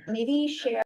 maybe share.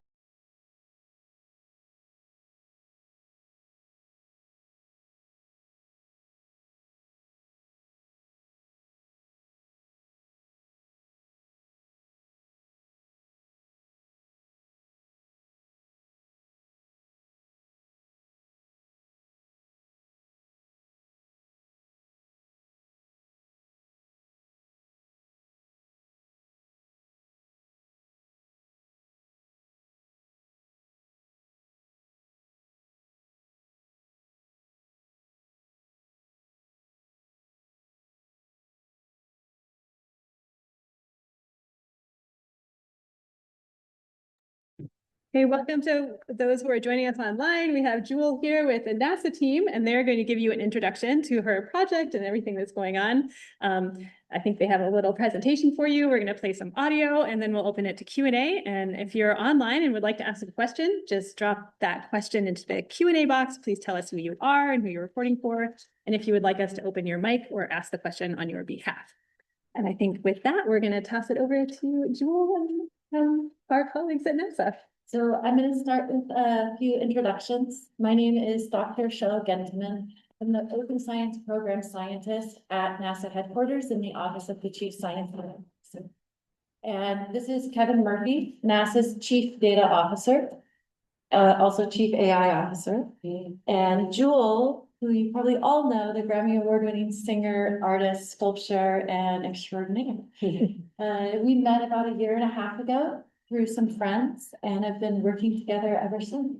Hey, welcome to those who are joining us online. We have Jewel here with the NASA team, and they're going to give you an introduction to her project and everything that's going on. I think they have a little presentation for you. We're going to play some audio, and then we'll open it to Q&A. And if you're online and would like to ask a question, just drop that question into the Q&A box. Please tell us who you are and who you're reporting for, and if you would like us to open your mic or ask the question on your behalf. And I think with that, we're going to toss it over to Jewel and our colleagues at NASA. So I'm going to start with a few introductions. My name is Dr. Cheryl Gentleman. I'm the Open Science Program Scientist at NASA headquarters in the Office of the Chief Science Officer. And this is Kevin Murphy, NASA's Chief Data Officer, also Chief AI Officer. And Jewel, who you probably all know, the Grammy Award-winning singer, artist, sculptor, and extraordinaire. We met about 1.5 years ago through some friends and have been working together ever since.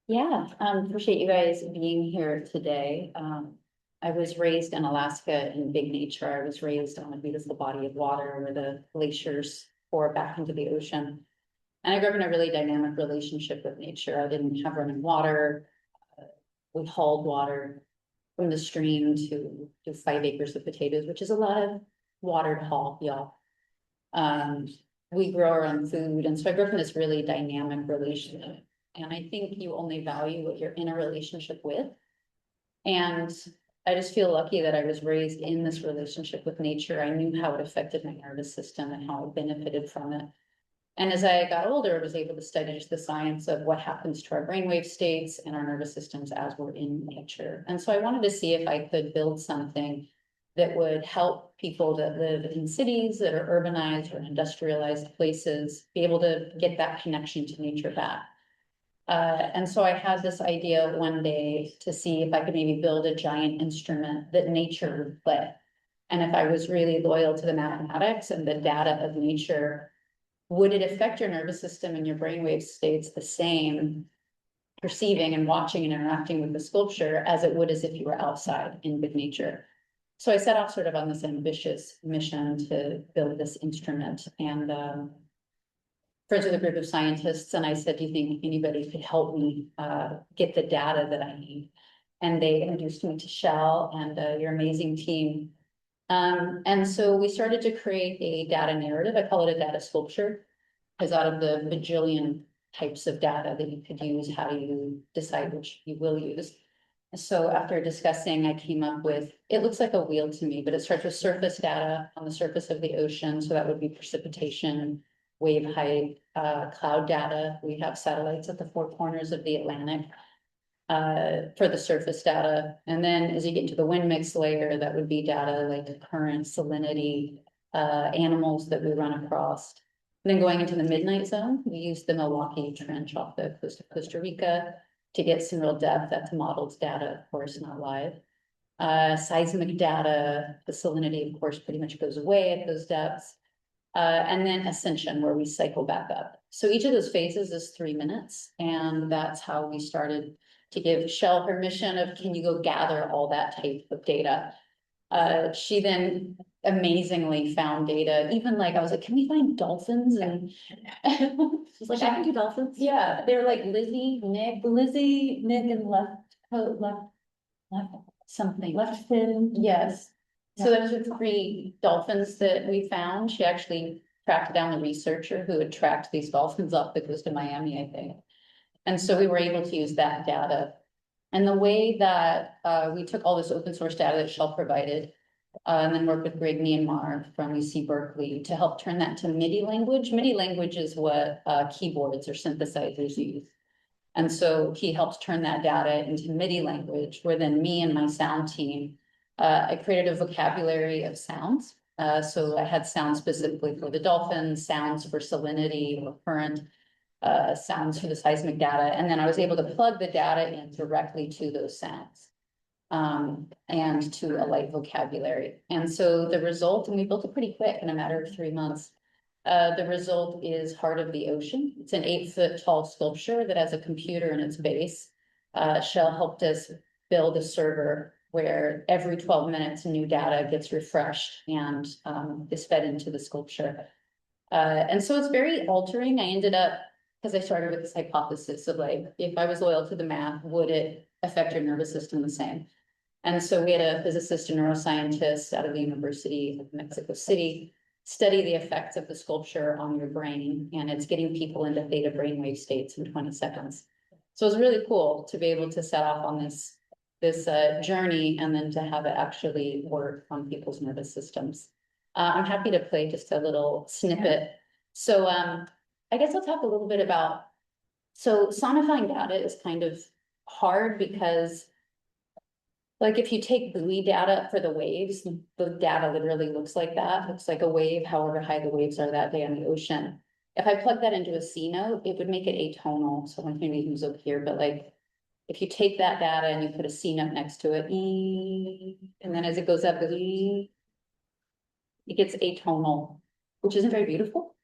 Yeah, appreciate you guys being here today. I was raised in Alaska in big nature. I was raised on a beautiful body of water where the glaciers pour back into the ocean. And I grew up in a really dynamic relationship with nature. I didn't have running water. We hauled water from the stream to 5 acres of potatoes, which is a lot of water to haul, y'all. We grow our own food. And so I grew up in this really dynamic relationship. And I think you only value what you're in a relationship with. And I just feel lucky that I was raised in this relationship with nature. I knew how it affected my nervous system and how I benefited from it. And as I got older, I was able to study just the science of what happens to our brainwave states and our nervous systems as we're in nature. And so I wanted to see if I could build something that would help people that live in cities that are urbanized or industrialized places be able to get that connection to nature back. And so I had this idea one day to see if I could maybe build a giant instrument that nature would play. And if I was really loyal to the mathematics and the data of nature, would it affect your nervous system and your brainwave states the same, perceiving and watching and interacting with the sculpture as it would as if you were outside in big nature? So I set off sort of on this ambitious mission to build this instrument, and friends with a group of scientists, and I said, do you think anybody could help me get the data that I need? And they introduced me to Shell and your amazing team. And so we started to create a data narrative. I call it a data sculpture, because out of the bajillion types of data that you could use, how do you decide which you will use? So after discussing, I came up with, it looks like a wheel to me, but it starts with surface data on the surface of the ocean. So that would be precipitation, wave height, cloud data. We have satellites at the 4 corners of the Atlantic for the surface data. And then as you get into the wind mix layer, that would be data like the current, salinity, animals that we run across. And then going into the midnight zone, we use the Milwaukee Trench off the coast of Costa Rica to get some real depth. That's modeled data, of course, not live. Seismic data, the salinity, of course, pretty much goes away at those depths. And then ascension, where we cycle back up. So each of those phases is 3 minutes. And that's how we started to give Shell permission of, can you go gather all that type of data? She then amazingly found data, even like, I was like, can we find dolphins? And She's like, I can do dolphins. Yeah, they're like Lizzie, Nick, and left something. Left fin. Yes. So those are 3 dolphins that we found. She actually tracked down the researcher who had tracked these dolphins off the coast of Miami, I think. And so we were able to use that data. And the way that we took all this open source data that Shell provided, and then worked with Greg Myanmar from UC Berkeley to help turn that to MIDI language. MIDI language is what keyboards or synthesizers use. And so he helped turn that data into MIDI language, where then me and my sound team, I created a vocabulary of sounds. So I had sounds specifically for the dolphins, sounds for salinity or current, sounds for the seismic data. And then I was able to plug the data in directly to those sounds. And to a light vocabulary. And so the result, and we built it pretty quick in a matter of 3 months. The result is Heart of the Ocean. It's an 8-foot tall sculpture that has a computer in its base. Shell helped us build a server where every 12 minutes new data gets refreshed and is fed into the sculpture. And so it's very altering. I ended up, because I started with this hypothesis of like, if I was loyal to the math, would it affect your nervous system the same? And so we had a physicist and neuroscientist out of the University of Mexico City study the effects of the sculpture on your brain, and it's getting people into theta brainwave states in 20 seconds. So it's really cool to be able to set off on this journey and then to have it actually work on people's nervous systems. I'm happy to play just a little snippet. Yeah. So I guess I'll talk a little bit about, so sonifying data is kind of hard because like if you take buoy data for the waves, the data literally looks like that. Looks like a wave, however high the waves are that day on the ocean. If I plug that into a C note, it would make it atonal. So I'm going to use up here, but like if you take that data and you put a C note next to it, and then as it goes up, it gets atonal, which isn't very beautiful.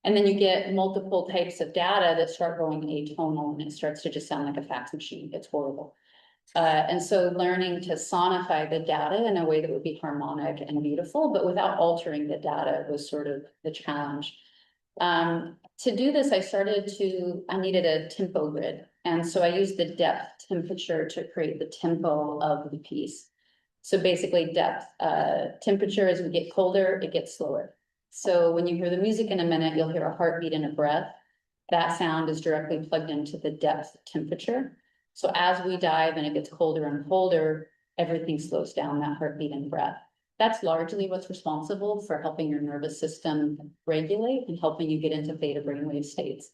And then you get multiple types of data that start going atonal and it starts to just sound like a fax machine. It's horrible. And so learning to sonify the data in a way that would be harmonic and beautiful, but without altering the data was sort of the challenge. To do this, I needed a tempo grid. And so I used the depth temperature to create the tempo of the piece. So basically depth, temperature, as we get colder, it gets slower. So when you hear the music in a minute, you'll hear a heartbeat and a breath. That sound is directly plugged into the depth temperature. So as we dive and it gets colder and colder, everything slows down, that heartbeat and breath. That's largely what's responsible for helping your nervous system regulate and helping you get into theta brainwave states.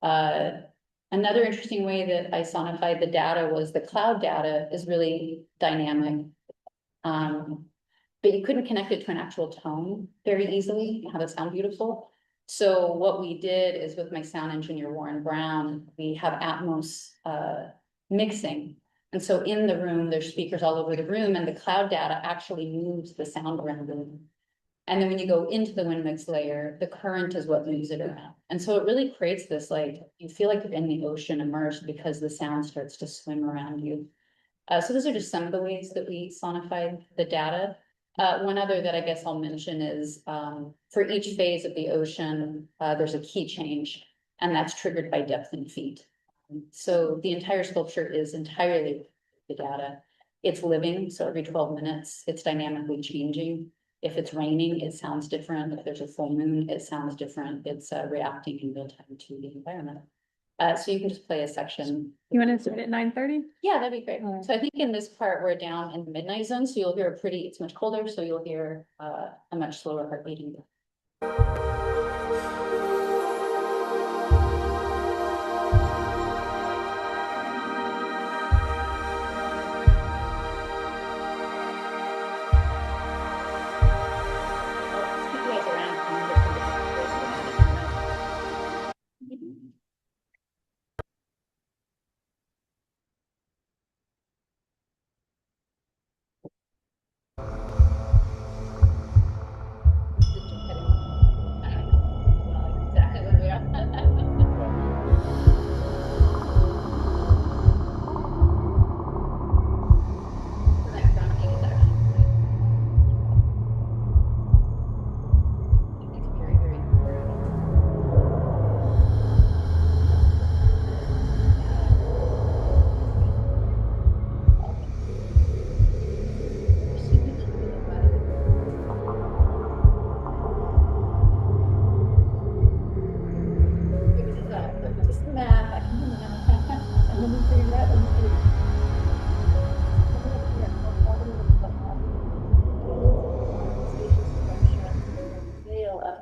Another interesting way that I sonified the data was the cloud data is really dynamic. But you couldn't connect it to an actual tone very easily, have it sound beautiful. So what we did is with my sound engineer, Warren Brown, we have Atmos mixing. And so in the room, there's speakers all over the room and the cloud data actually moves the sound around the room. And then when you go into the wind mix layer, the current is what moves it around. And so it really creates this, like, you feel like you're in the ocean immersed because the sound starts to swim around you. So those are just some of the ways that we sonified the data. One other that I guess I'll mention is for each phase of the ocean, there's a key change, and that's triggered by depth in feet. So the entire sculpture is entirely the data. It's living, so every 12 minutes, it's dynamically changing. If it's raining, it sounds different. If there's a full moon, it sounds different. It's reacting in real time to the environment. So you can just play a section. You want to start at 9:30? Yeah, that'd be great. So I think in this part, we're down in the midnight zone, so you'll hear it's much colder, so you'll hear a much slower heartbeat.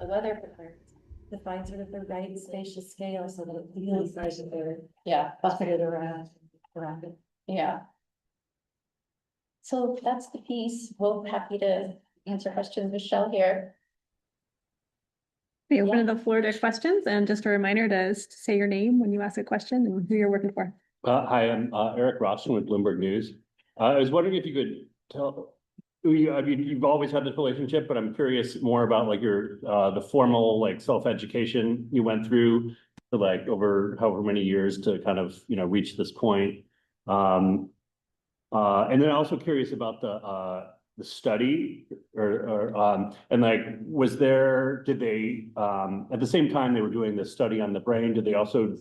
the weather to find sort of the right spatial scale so that it feels like they're Yeah, buffeted around it. yeah. So that's the piece. We're happy to answer questions. Michelle here. We open the floor to questions, and just a reminder to say your name when you ask a question and who you're working for. Hi, I'm Eric Rosson with Bloomberg News. I was wondering if you could tell, I mean, you've always had this relationship, but I'm curious more about like your the formal like self-education you went through for like over however many years to kind of, you know, reach this point. And then also curious about the study and like, did they at the same time they were doing this study on the brain, did they also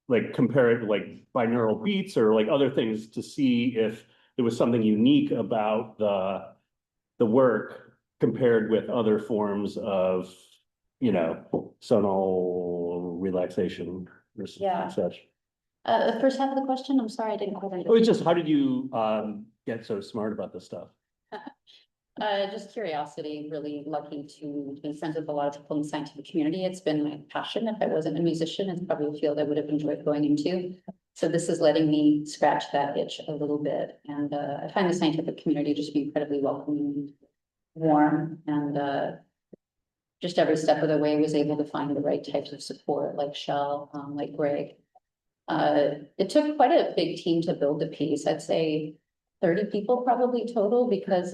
like compare it to like binaural beats or like other things to see if there was something unique about the work compared with other forms of, you know, sonal relaxation or such? The first half of the question, I'm sorry, I didn't quite It was just, how did you get so smart about this stuff? just curiosity, really lucky to be friends with a lot of people in the scientific community. It's been my passion. If I wasn't a musician, it's probably a field I would have enjoyed going into. So this is letting me scratch that itch a little bit. And I find the scientific community just be incredibly welcoming, warm, and just every step of the way was able to find the right types of support, like Shell, like Greg. It took quite a big team to build the piece. I'd say 30 people probably total, because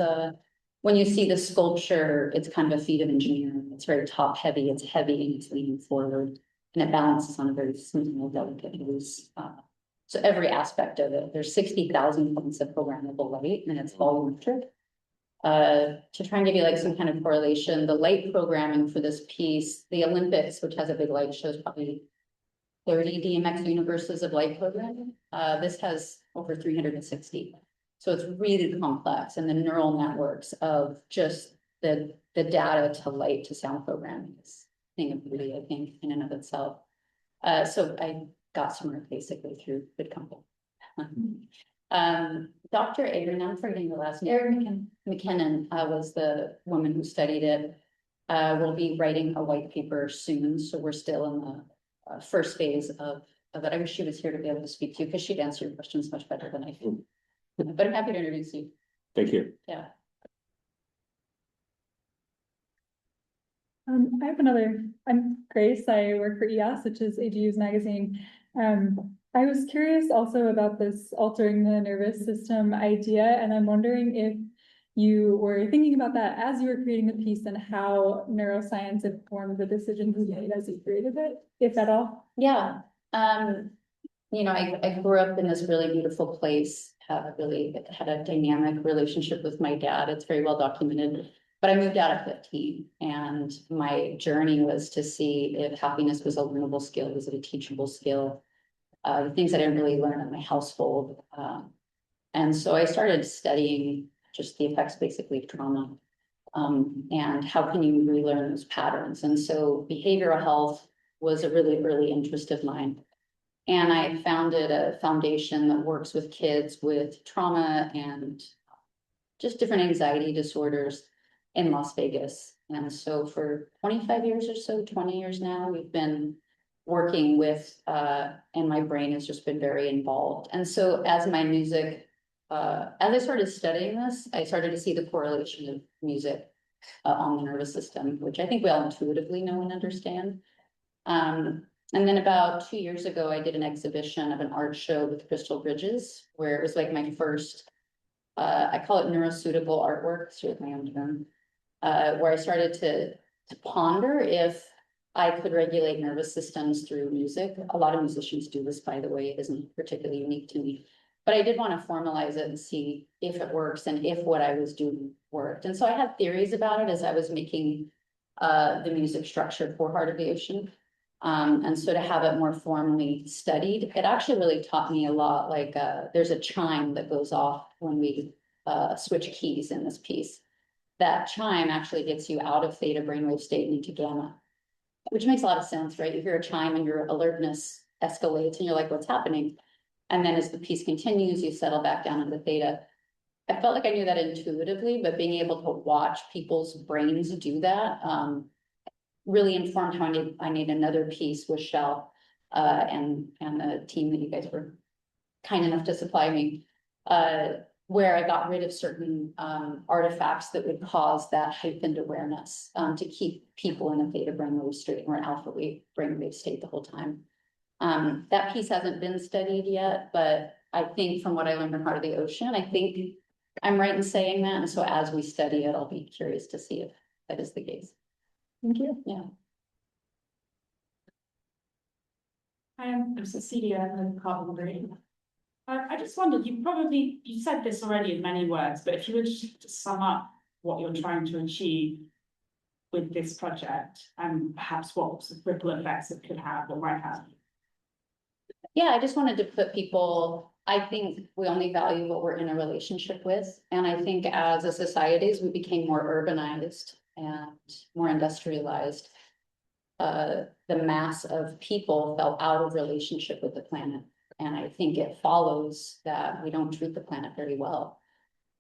when you see the sculpture, it's kind of a feat of engineering. It's very top heavy, it's heavy, and it's leaning forward, and it balances on a very smooth, delicate loose. So every aspect of it, there's 60,000 points of programmable light, and it's volumetric. To try and give you like some kind of correlation, the light programming for this piece, the Olympics, which has a big light, shows probably 30 DMX universes of light programming. This has over 360. So it's really complex, and the neural networks of just the data to light to sound programming is a thing of beauty, I think, in and of itself. So I got smart basically through good company. Dr. Aaron, I'm forgetting the last name. Erin McKinnon was the woman who studied it. We'll be writing a white paper soon, so we're still in the first phase of it. I wish she was here to be able to speak to you, because she'd answer your questions much better than I can. But I'm happy to introduce you. Thank you. Yeah. I have another. I'm Grace. I work for EOS, which is AGU's magazine. I was curious also about this altering the nervous system idea, and I'm wondering if you were thinking about that as you were creating the piece, and how neuroscience informed the decisions you made as you created it, if at all. Yeah. You know, I grew up in this really beautiful place, had a dynamic relationship with my dad. It's very well documented. But I moved out at 15, and my journey was to see if happiness was a learnable skill, was it a teachable skill? The things I didn't really learn in my household. And so I started studying just the effects basically of trauma, and how can you relearn those patterns? And so behavioral health was a really early interest of mine. And I founded a foundation that works with kids with trauma and just different anxiety disorders in Las Vegas. And so for 25 years or so, 20 years now, we've been working with, and my brain has just been very involved. And so as my music, as I started studying this, I started to see the correlation of music on the nervous system, which I think we all intuitively know and understand. And then about 2 years ago, I did an exhibition of an art show with Crystal Bridges, where it was like my first, I call it neuroceutical artwork, it's really my own term, where I started to ponder if I could regulate nervous systems through music. A lot of musicians do this, by the way, it isn't particularly unique to me. But I did want to formalize it and see if it works and if what I was doing worked. And so I had theories about it as I was making the music structure for Heart of the Ocean. And so to have it more formally studied, it actually really taught me a lot. Like there's a chime that goes off when we switch keys in this piece. That chime actually gets you out of theta brainwave state and into gamma, which makes a lot of sense, right? You hear a chime and your alertness escalates and you're like, what's happening? And then as the piece continues, you settle back down into theta. I felt like I knew that intuitively, but being able to watch people's brains do that, really informed how I need another piece with Shell, and the team that you guys were kind enough to supply me, where I got rid of certain artifacts that would cause that heightened awareness, to keep people in a theta brainwave state or an alpha wave brainwave state the whole time. That piece hasn't been studied yet, but I think from what I learned in Heart of the Ocean, I think I'm right in saying that. And so as we study it, I'll be curious to see if that is the case. Thank you. Yeah. I'm Cecilia from Carbon Green. I just wondered, you said this already in many words, but if you were to sum up what you're trying to achieve with this project and perhaps what sort of ripple effects it could have or might have. Yeah, I just wanted to put people, I think we only value what we're in a relationship with. And I think as a society, as we became more urbanized and more industrialized, the mass of people fell out of relationship with the planet. And I think it follows that we don't treat the planet very well.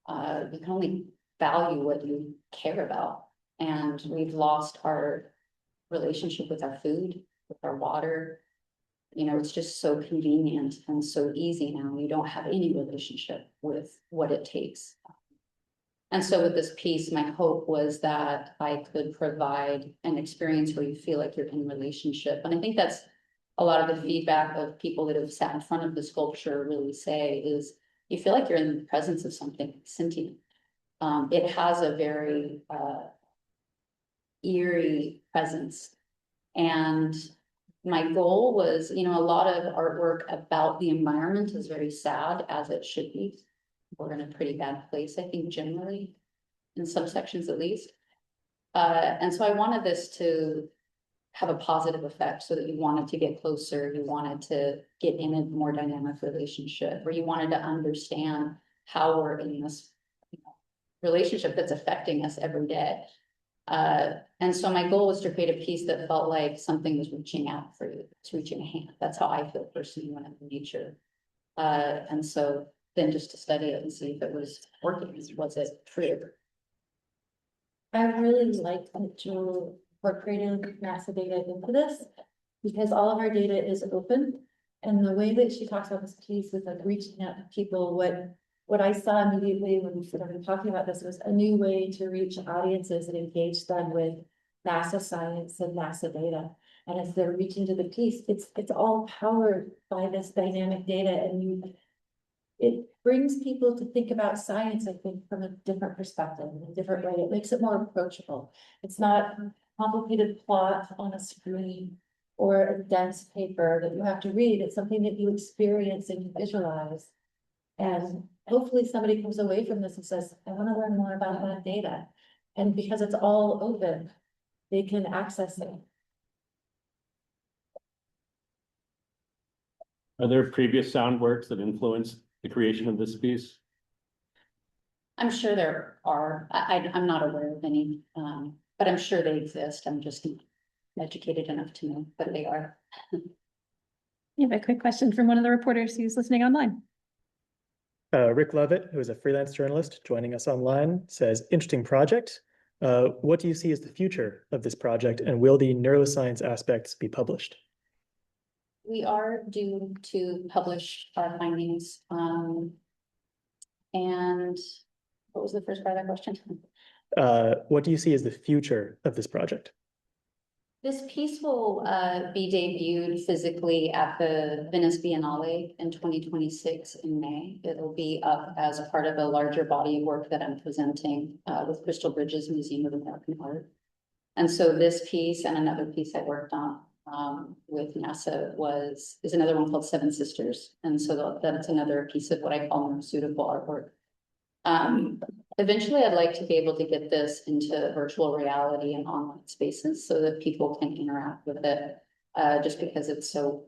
You can only value what you care about. And we've lost our relationship with our food, with our water. You know, it's just so convenient and so easy now. You don't have any relationship with what it takes. And so with this piece, my hope was that I could provide an experience where you feel like you're in relationship. And I think that's a lot of the feedback of people that have sat in front of the sculpture really say is you feel like you're in the presence of something sentient. It has a very eerie presence. And my goal was, you know, a lot of artwork about the environment is very sad, as it should be. We're in a pretty bad place, I think, generally, in some sections at least. And so I wanted this to have a positive effect so that you wanted to get closer, you wanted to get in a more dynamic relationship, or you wanted to understand how we're in this, you know, relationship that's affecting us every day. And so my goal was to create a piece that felt like something was reaching out for you. It's reaching a hand. That's how I feel personally when I'm in nature. And so then just to study it and see if it was working, was it true? I really like that Jewel incorporated NASA data into this because all of our data is open. And the way that she talks about this piece with like reaching out to people, what I saw immediately when we started talking about this was a new way to reach audiences and engage them with NASA science and NASA data. And as they're reaching to the piece, it's all powered by this dynamic data, and it brings people to think about science, I think, from a different perspective, in a different way. It makes it more approachable. It's not a complicated plot on a screen or a dense paper that you have to read. It's something that you experience and you visualize. And hopefully somebody comes away from this and says, I want to learn more about that data. And because it's all open, they can access it. Are there previous sound works that influenced the creation of this piece? I'm sure there are. I'm not aware of any, but I'm sure they exist. I'm just not educated enough to know, but they are. You have a quick question from one of the reporters who's listening online. Rick Lovett, who is a freelance journalist joining us online, says, interesting project. What do you see as the future of this project, and will the neuroscience aspects be published? We are due to publish our findings. And what was the first part of that question? What do you see as the future of this project? This piece will be debuted physically at the Venice Biennale in 2026 in May. It'll be up as a part of a larger body of work that I'm presenting with Crystal Bridges Museum of American Art. And so this piece and another piece I worked on with NASA is another one called Seven Sisters. And so that's another piece of what I call neuroceutical artwork. Eventually, I'd like to be able to get this into virtual reality and online spaces so that people can interact with it, just because it's so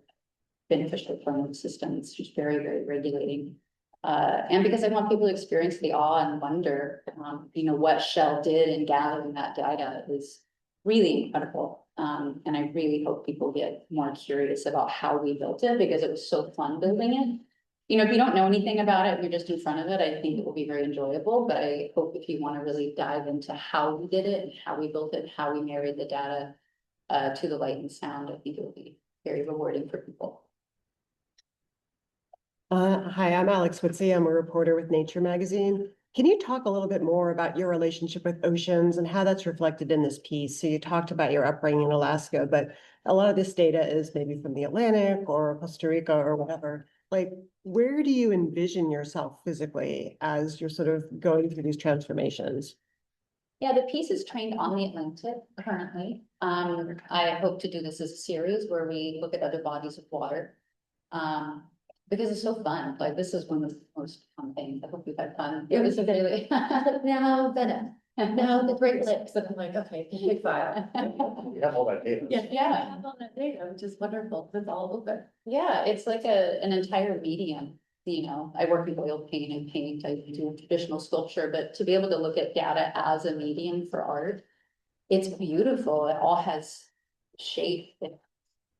beneficial for our system. It's just very, very regulating. And because I want people to experience the awe and wonder, you know, what Shell did in gathering that data is really incredible. And I really hope people get more curious about how we built it because it was so fun building it. You know, if you don't know anything about it, you're just in front of it, I think it will be very enjoyable, but I hope if you want to really dive into how we did it and how we built it, how we married the data, to the light and sound. I think it will be very rewarding for people. Hi, I'm Alex Witzy. I'm a reporter with Nature magazine. Can you talk a little bit more about your relationship with oceans and how that's reflected in this piece? So you talked about your upbringing in Alaska, but a lot of this data is maybe from the Atlantic or Costa Rica or whatever. Like, where do you envision yourself physically as you're sort of going through these transformations? Yeah, the piece is trained on the Atlantic currently. I hope to do this as a series where we look at other bodies of water. Because it's so fun. Like, this is one of the most fun things. I hope you've had fun. It was really Now Venom, now the Great Lakes, and I'm like, okay, big file. You have all that data. Yeah. I have all that data, which is wonderful, it's all open. Yeah, it's like an entire medium. You know, I work with oil paint and paint, I do traditional sculpture, but to be able to look at data as a medium for art, it's beautiful. It all has shape, it has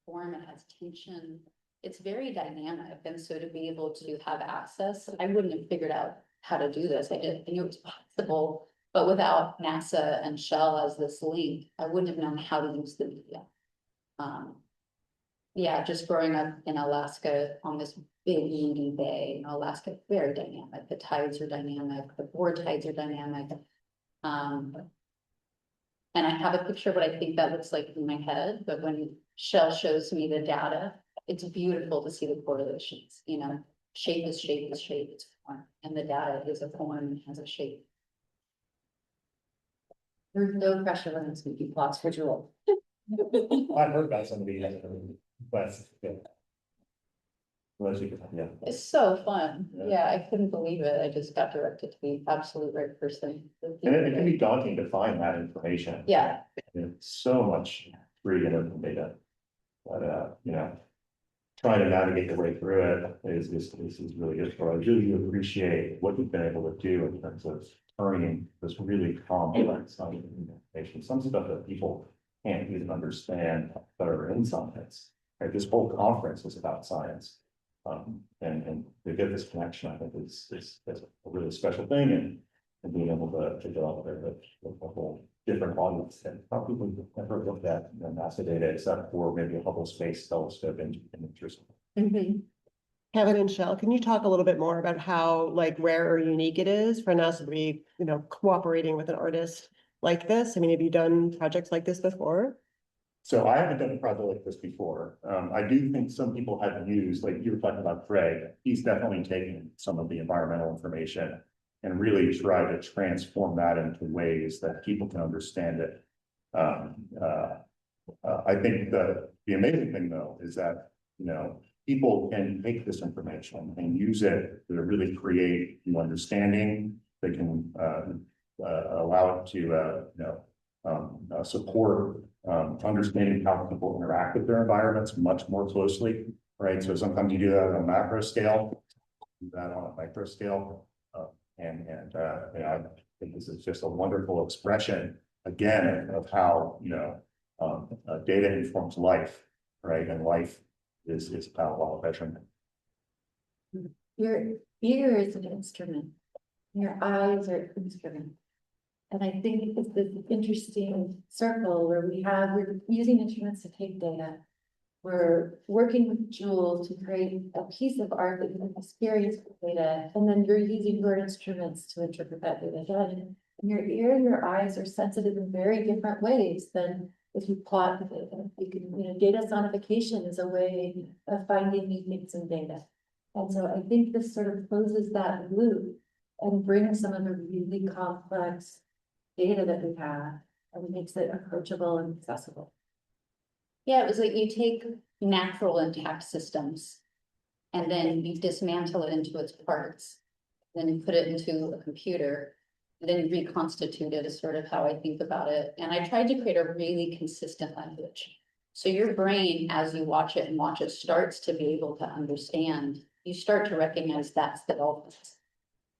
form, it has tension. It's very dynamic. And so to be able to have access, I wouldn't have figured out how to do this. I knew it was possible, but without NASA and Shell as this link, I wouldn't have known how to use the media. Yeah, just growing up in Alaska on this big windy bay, you know, Alaska, very dynamic. The tides are dynamic, the board tides are dynamic. And I have a picture of what I think that looks like in my head, but when Shell shows me the data, it's beautiful to see the correlations, you know, shape is shape is shape, it's form, and the data is a form and has a shape. There's no pressure on speaking plots for Jewel. I've heard about some of these, but yeah. Yeah. It's so fun. Yeah, I couldn't believe it. I just got directed to the absolute right person. And it can be daunting to find that information. Yeah. It's so much free and open data. But you know, trying to navigate the way through it is really good for us. I really appreciate what you've been able to do in terms of turning this really complex scientific information, some stuff that people can't even understand that are in science. Right? This whole conference is about science. And to get this connection, I think is a really special thing, and being able to develop a whole different audience that probably never looked at NASA data except for maybe a Hubble Space Telescope in interest. Kevin and Shell, can you talk a little bit more about how like rare or unique it is for NASA to be, you know, cooperating with an artist like this? I mean, have you done projects like this before? So I haven't done a project like this before. I do think some people have used, like you were talking about Craig, he's definitely taken some of the environmental information and really tried to transform that into ways that people can understand it. I think the amazing thing though is that, you know, people can take this information and use it to really create new understanding. They can allow it to, you know, support understanding how people interact with their environments much more closely, right? So sometimes you do that on a macro scale, do that on a micro scale, I think this is just a wonderful expression again of how, you know, data informs life, right? And life is about law of measurement. Your ear is an instrument, your eyes are an instrument. And I think it's this interesting circle where we're using instruments to take data. We're working with Jewel to create a piece of art that you can experience with data. And then you're using your instruments to interpret that data. And your ear and your eyes are sensitive in very different ways than if you plot the data. You can, you know, data sonification is a way of finding new things in data. And so I think this sort of closes that loop and brings some of the really complex data that we have and makes it approachable and accessible. Yeah, it was like you take natural intact systems and then you dismantle it into its parts. Then you put it into a computer, and then you reconstitute it is sort of how I think about it. And I tried to create a really consistent language. So your brain, as you watch it, starts to be able to understand. You start to recognize that's the dolphins.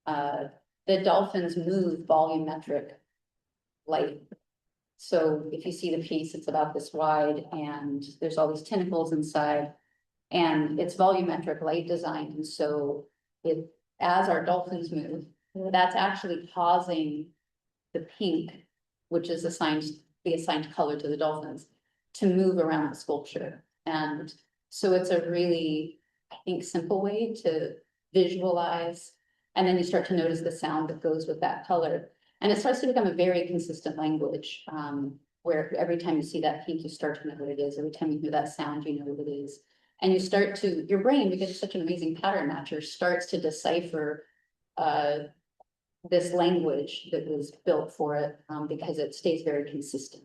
The dolphins move volumetric light. So if you see the piece, it's about this wide and there's all these tentacles inside and it's volumetric light design. And so as our dolphins move, that's actually causing the pink, which is the assigned color to the dolphins, to move around the sculpture. And so it's a really, I think, simple way to visualize. And then you start to notice the sound that goes with that color. And it starts to become a very consistent language, where every time you see that pink, you start to know what it is. Every time you hear that sound, you know what it is. And you start to, your brain, because it's such an amazing pattern matcher, starts to decipher this language that was built for it, because it stays very consistent.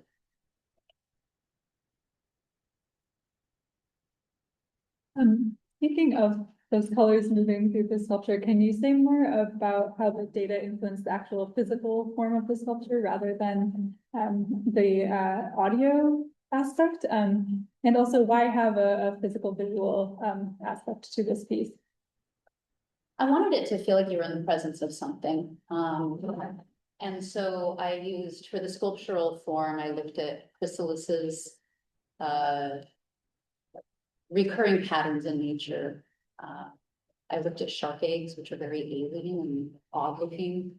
Speaking of those colors moving through the sculpture, can you say more about how the data influenced the actual physical form of the sculpture rather than the audio aspect? And also why have a physical visual aspect to this piece? I wanted it to feel like you were in the presence of something. And so I used, for the sculptural form, I looked at chrysalis's recurring patterns in nature. I looked at shark eggs, which are very alien and odd looking.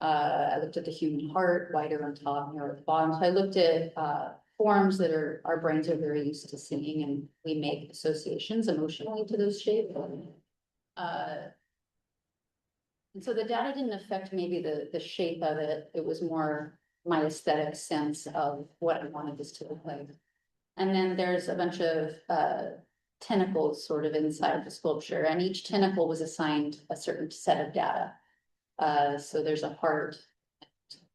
I looked at the human heart, wider on top, narrow at the bottom. So I looked at forms that our brains are very used to seeing, and we make associations emotionally to those shapes. And so the data didn't affect maybe the shape of it. It was more my aesthetic sense of what I wanted this to look like. And then there's a bunch of tentacles sort of inside the sculpture, and each tentacle was assigned a certain set of data. So there's a heart,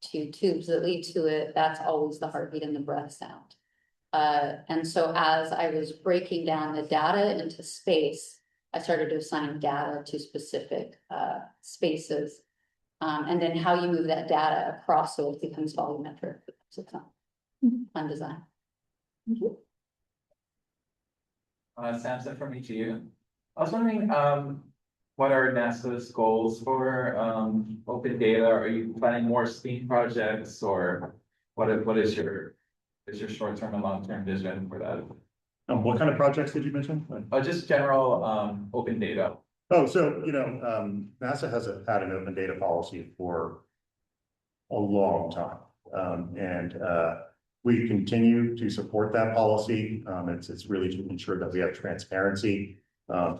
two tubes that lead to it. That's always the heartbeat and the breath sound. And so as I was breaking down the data into space, I started to assign data to specific spaces. And then how you move that data across so it becomes volumetric. So it's fun design. Thank you. Samson from ETU. I was wondering, what are NASA's goals for open data? Are you planning more STEAM projects, or what is your short-term and long-term vision for that? What kind of projects did you mention? Just general open data. Oh, so, NASA has had an open data policy for a long time. And we continue to support that policy. It's really to ensure that we have transparency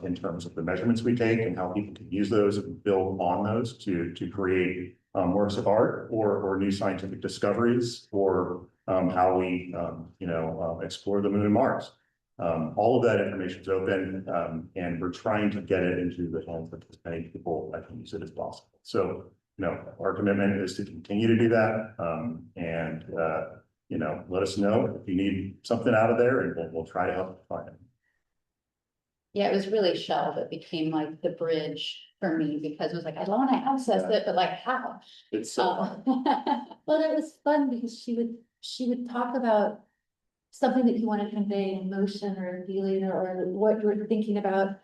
in terms of the measurements we take and how people can use those and build on those to create works of art or new scientific discoveries, or how we explore the moon and Mars. All of that information is open, and we're trying to get it into the hands of as many people that can use it as possible. So, our commitment is to continue to do that, and let us know if you need something out of there, and we'll try to help find it. Yeah, it was really Shell that became like the bridge for me, because it was like, I don't want to access it, but like how? It's so Well, it was fun because she would talk about something that you want to convey, an emotion or a feeling or what you were thinking about.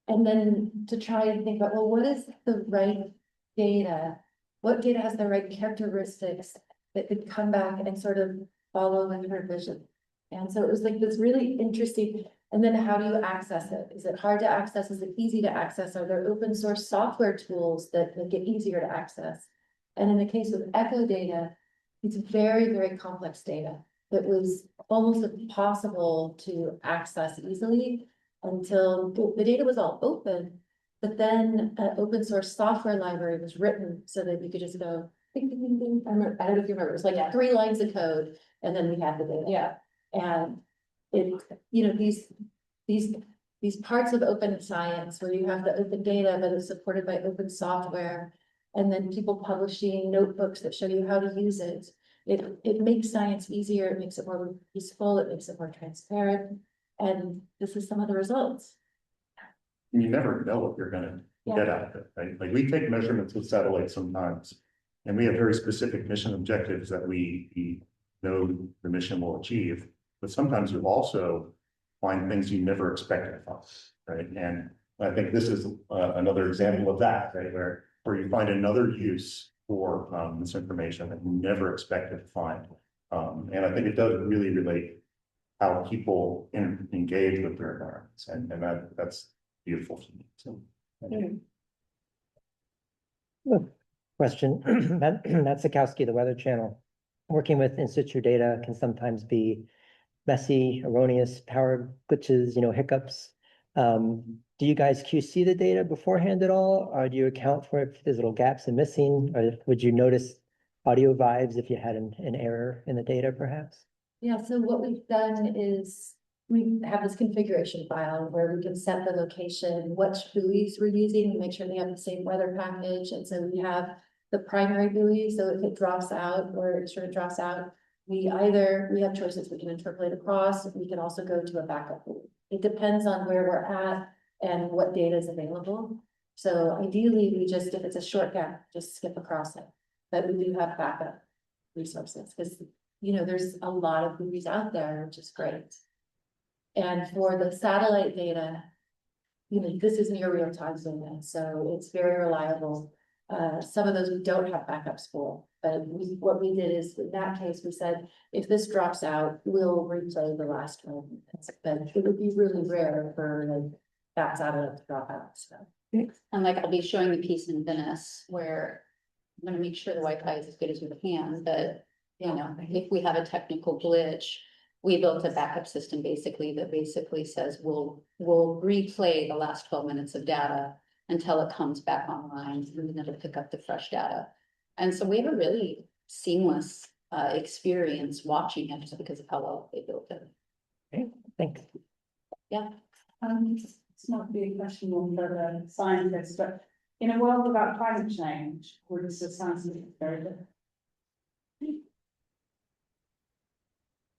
And then to try and think about, well, what is the right data? What data has the right characteristics that could come back and sort of follow in her vision? And so it was like this really interesting. And then how do you access it? Is it hard to access? Is it easy to access? Are there open source software tools that make it easier to access? And in the case of echo data, it's very, very complex data that was almost impossible to access easily until the data was all open. But then an open source software library was written so that you could just go ding, ding, ding, ding. I don't know if you remember, it was like 3 lines of code, and then we had the data. Yeah. And it, these parts of open science where you have the open data, but it's supported by open software, and then people publishing notebooks that show you how to use it. It makes science easier, it makes it more useful, it makes it more transparent. And this is some of the results. You never know what you're gonna get out of it, right? Like, we take measurements with satellites sometimes, and we have very specific mission objectives that we know the mission will achieve. But sometimes you also find things you never expected from, right? And I think this is another example of that, right? Where you find another use for this information that you never expected to find. And I think it does really relate how people engage with their environments, and that's beautiful to me. So, question. Matt Sikowski, the Weather Channel. Working with in situ data can sometimes be messy, erroneous power glitches, hiccups. Do you guys QC the data beforehand at all? Or do you account for if there's little gaps and missing? Or would you notice audio vibes if you had an error in the data perhaps? Yeah, so what we've done is we have this configuration file where we can set the location, which buoys we're using, we make sure they have the same weather package. And so we have the primary buoy, so if it drops out or it sort of drops out, we have choices, we can interpolate across, we can also go to a backup buoy. It depends on where we're at and what data is available. So ideally, we just, if it's a short gap, just skip across it. But we do have backup resources because, there's a lot of buoys out there, which is great. And for the satellite data, this is near real time data, so it's very reliable. Some of those we don't have backups for, but what we did is in that case, we said, if this drops out, we'll replay the last one. But it would be really rare for that satellite to drop out, so. And like, I'll be showing the piece in Venice where I'm gonna make sure the Wi-Fi is as good as we can, but if we have a technical glitch, we built a backup system that says we'll replay the last 12 minutes of data until it comes back online, and then it'll pick up the fresh data. And so we have a really seamless experience watching it just because of how well they built it. Okay, thanks. Yeah. It's not really a question for the scientists, but in a world without climate change, would this sound very good?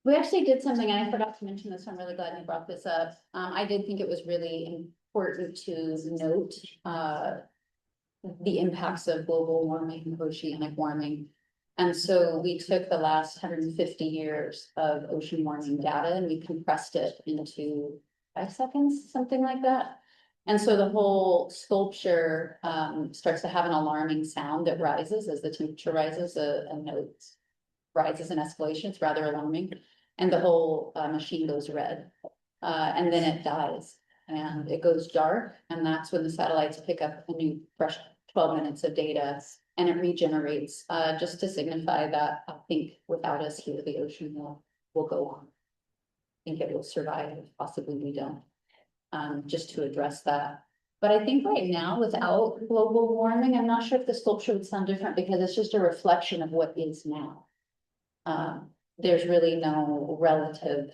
We actually did something, and I forgot to mention this, so I'm really glad you brought this up. I did think it was really important to note the impacts of global warming and oceanic warming. And so we took the last 150 years of ocean warming data and we compressed it into 5 seconds, something like that. And so the whole sculpture starts to have an alarming sound that rises as the temperature rises, a note rises in escalation. It's rather alarming. And the whole machine goes red, and then it dies and it goes dark. And that's when the satellites pick up a new fresh 12 minutes of data and it regenerates, just to signify that I think without us here, the ocean will go on. I think it will survive, if possibly we don't, just to address that. But I think right now, without global warming, I'm not sure if the sculpture would sound different because it's just a reflection of what is now. There's really no relative,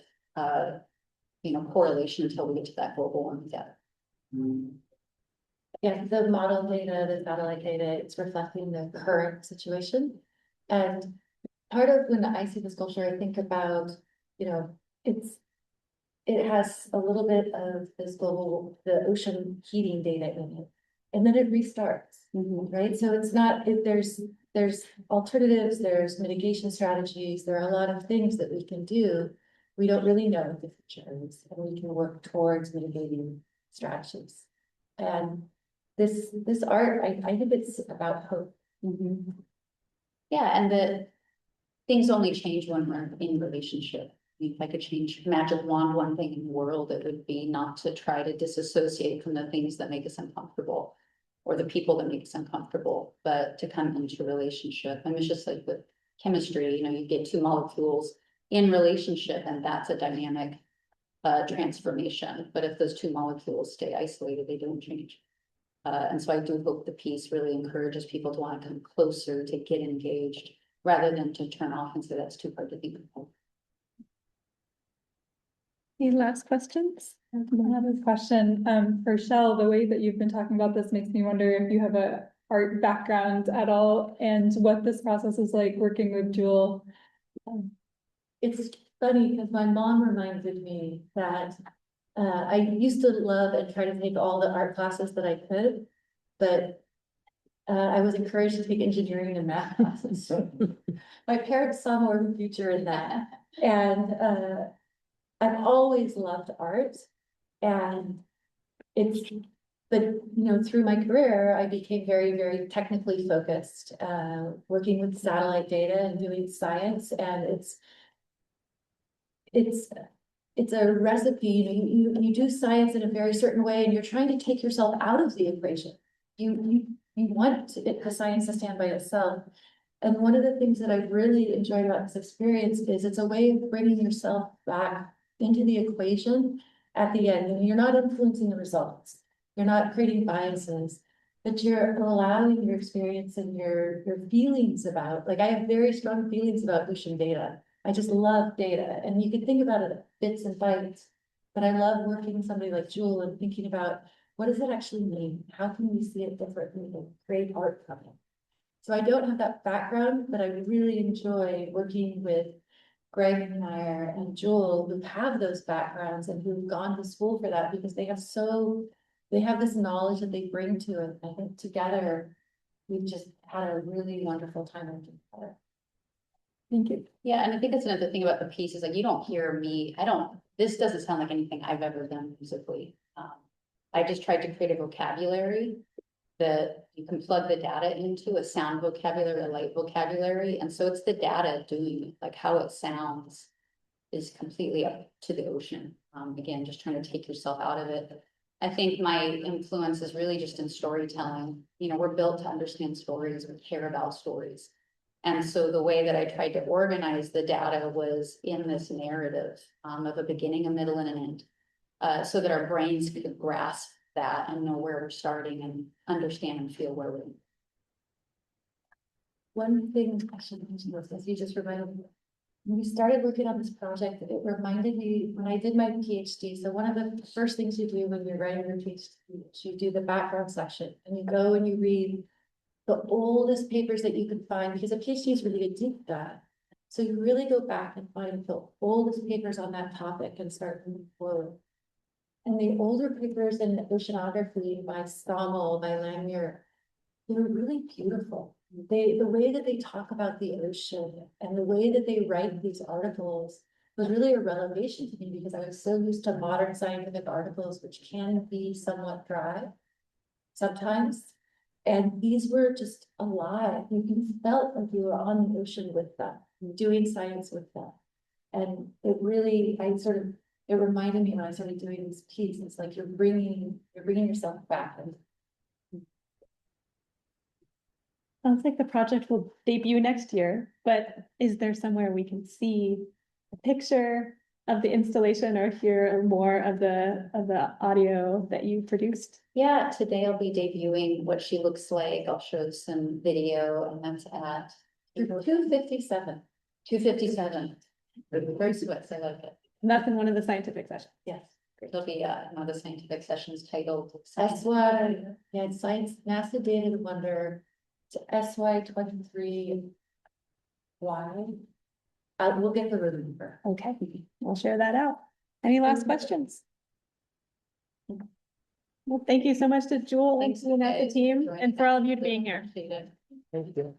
correlation until we get to that global warming data. Yeah, the model data, the satellite data, it's reflecting the current situation. And part of when I see the sculpture, I think about, it has a little bit of this global, the ocean heating data in it. And then it restarts, right? So it's not, there's alternatives, there's mitigation strategies, there are a lot of things that we can do. We don't really know what the future is, and we can work towards mitigating strategies. And this art, I think it's about hope. Yeah, and the things only change when we're in relationship. If I could change magic wand one thing in the world, it would be not to try to disassociate from the things that make us uncomfortable or the people that make us uncomfortable, but to come into relationship. I mean, it's just like with chemistry, you get 2 molecules in relationship and that's a dynamic transformation. But if those 2 molecules stay isolated, they don't change. And so I do hope the piece really encourages people to want to come closer, to get engaged, rather than to turn off and say that's too hard to think about. Any last questions? I have a question for Shell. The way that you've been talking about this makes me wonder if you have a art background at all and what this process is like working with Jewel. It's funny because my mom reminded me that I used to love and try to take all the art classes that I could, but I was encouraged to take engineering and math classes. So my parents saw more of a future in that. And I've always loved art, and through my career, I became very, very technically focused, working with satellite data and doing science, and it's a recipe. You do science in a very certain way, and you're trying to take yourself out of the equation. You want the science to stand by itself. And one of the things that I've really enjoyed about this experience is it's a way of bringing yourself back into the equation at the end, and you're not influencing the results. You're not creating biases, but you're allowing your experience and your feelings about, like I have very strong feelings about ocean data. I just love data, and you can think about it at bits and bytes, but I love working with somebody like Jewel and thinking about what does it actually mean? How can we see it differently and create art from it? So I don't have that background, but I really enjoy working with Greg Meyer and Jewel, who have those backgrounds and who've gone to school for that, because they have this knowledge that they bring to it. I think together, we've just had a really wonderful time working together. Thank you. Yeah, and I think that's another thing about the piece is like, you don't hear me, this doesn't sound like anything I've ever done musically. I just tried to create a vocabulary that you can plug the data into, a sound vocabulary, a light vocabulary, and so it's the data doing it, like how it sounds is completely up to the ocean. Again, just trying to take yourself out of it. I think my influence is really just in storytelling. You know, we're built to understand stories, we care about stories. And so the way that I tried to organize the data was in this narrative of a beginning, a middle, and an end, so that our brains could grasp that and know where we're starting and understand and feel where we're. One thing I should mention was, as you just reminded me, when we started working on this project, it reminded me when I did my PhD. So one of the first things you do when you're writing your PhD is you do the background section, and you go and you read the oldest papers that you could find, because a PhD is really a deep dive. So you really go back and find the oldest papers on that topic and start moving forward. And the older papers in oceanography by Stommel, by Langmuir, they're really beautiful. The way that they talk about the ocean and the way that they write these articles was really a revelation to me, because I was so used to modern scientific articles, which can be somewhat dry sometimes. And these were just alive. You felt like you were on the ocean with them, doing science with them. And it really, it reminded me when I started doing this piece, it's like you're bringing yourself back. And Sounds like the project will debut next year, but is there somewhere we can see a picture of the installation or hear more of the audio that you produced? Yeah, today I'll be debuting what she looks like. I'll show some video, and that's at 257. 257. Very sweet, I like it. And that's in one of the scientific sessions. Yes. There'll be one of the scientific sessions titled. That's why, yeah, it's Science, NASA Data to Wonder, it's SY23. Why? We'll get the room number. Okay, we'll share that out. Any last questions? Well, thank you so much to Jewel and Thanks, to the NASA guys, team for and for all of you being here. Appreciate it. Thank you.